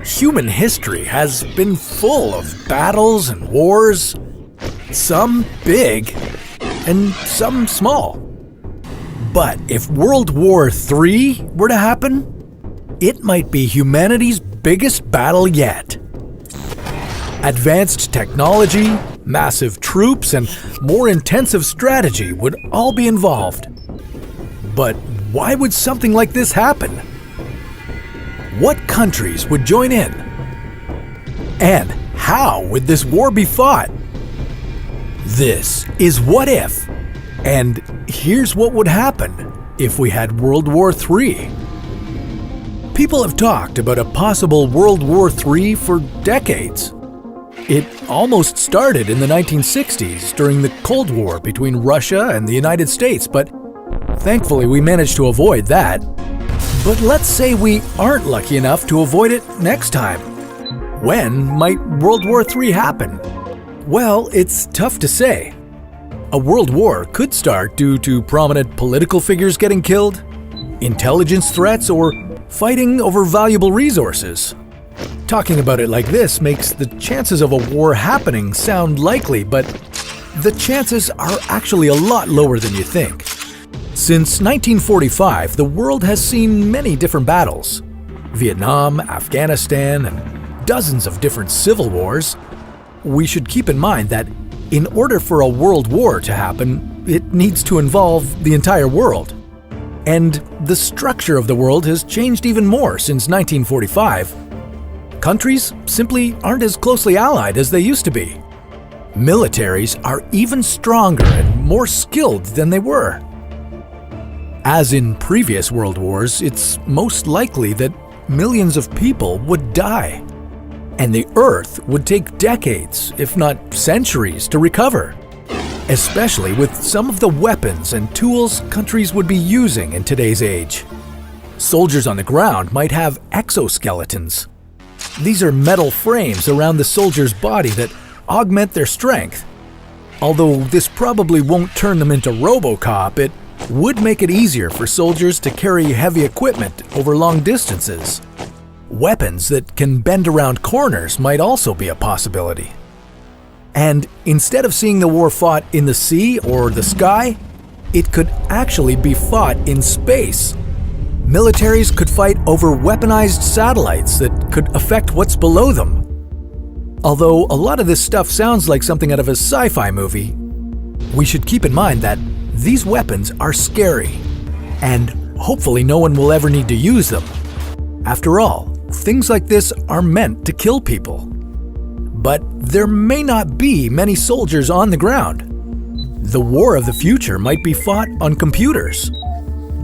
Human history has been full of battles and wars, some big and some small. But if World War III were to happen, it might be humanity's biggest battle yet. Advanced technology, massive troops, and more intensive strategy would all be involved. But why would something like this happen? What countries would join in? And how would this war be fought? This is What If, and here's what would happen if we had World War III. People have talked about a possible World War III for decades. It almost started in the 1960s during the Cold War between Russia and the United States, but thankfully we managed to avoid that. But let's say we aren't lucky enough to avoid it next time. When might World War III happen? Well, it's tough to say. A world war could start due to prominent political figures getting killed, intelligence threats, or fighting over valuable resources. Talking about it like this makes the chances of a war happening sound likely, but the chances are actually a lot lower than you think. Since 1945, the world has seen many different battles. Vietnam, Afghanistan, and dozens of different civil wars. We should keep in mind that in order for a world war to happen, it needs to involve the entire world. And the structure of the world has changed even more since 1945. Countries simply aren't as closely allied as they used to be. Militaries are even stronger and more skilled than they were. As in previous world wars, it's most likely that millions of people would die, and the Earth would take decades, if not centuries, to recover, especially with some of the weapons and tools countries would be using in today's age. Soldiers on the ground might have exoskeletons. These are metal frames around the soldier's body that augment their strength. Although this probably won't turn them into RoboCop, it would make it easier for soldiers to carry heavy equipment over long distances. Weapons that can bend around corners might also be a possibility. And instead of seeing the war fought in the sea or the sky, it could actually be fought in space. Militaries could fight over weaponized satellites that could affect what's below them. Although a lot of this stuff sounds like something out of a sci-fi movie, we should keep in mind that these weapons are scary, and hopefully no one will ever need to use them. After all, things like this are meant to kill people. But there may not be many soldiers on the ground. The war of the future might be fought on computers.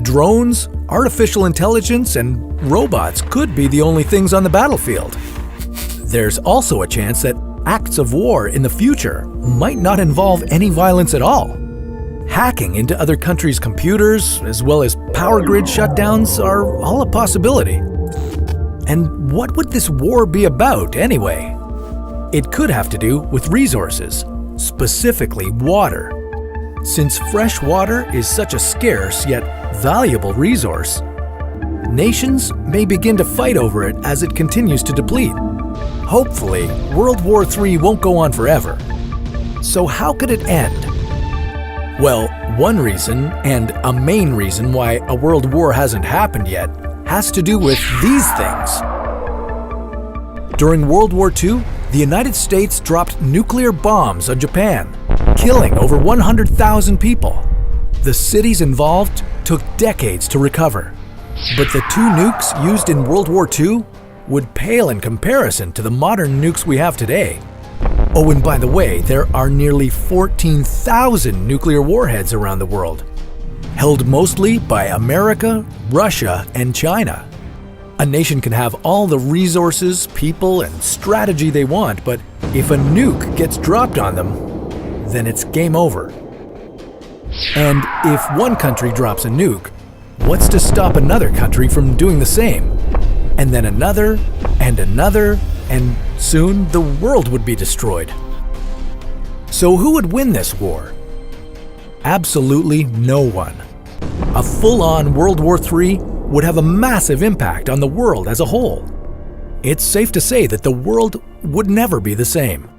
Drones, artificial intelligence, and robots could be the only things on the battlefield. There's also a chance that acts of war in the future might not involve any violence at all. Hacking into other countries' computers, as well as power grid shutdowns, are all a possibility. And what would this war be about anyway? It could have to do with resources, specifically water. Since fresh water is such a scarce yet valuable resource, nations may begin to fight over it as it continues to deplete. Hopefully, World War III won't go on forever. So how could it end? Well, one reason, and a main reason why a world war hasn't happened yet, has to do with these things. During World War II, the United States dropped nuclear bombs on Japan, killing over 100,000 people. The cities involved took decades to recover. But the two nukes used in World War II would pale in comparison to the modern nukes we have today. Oh, and by the way, there are nearly 14,000 nuclear warheads around the world, held mostly by America, Russia, and China. A nation can have all the resources, people, and strategy they want, but if a nuke gets dropped on them, then it's game over. And if one country drops a nuke, what's to stop another country from doing the same? And then another, and another, and soon the world would be destroyed. So who would win this war? Absolutely no one. A full-on World War III would have a massive impact on the world as a whole. it's safe to say that the world would never be the same.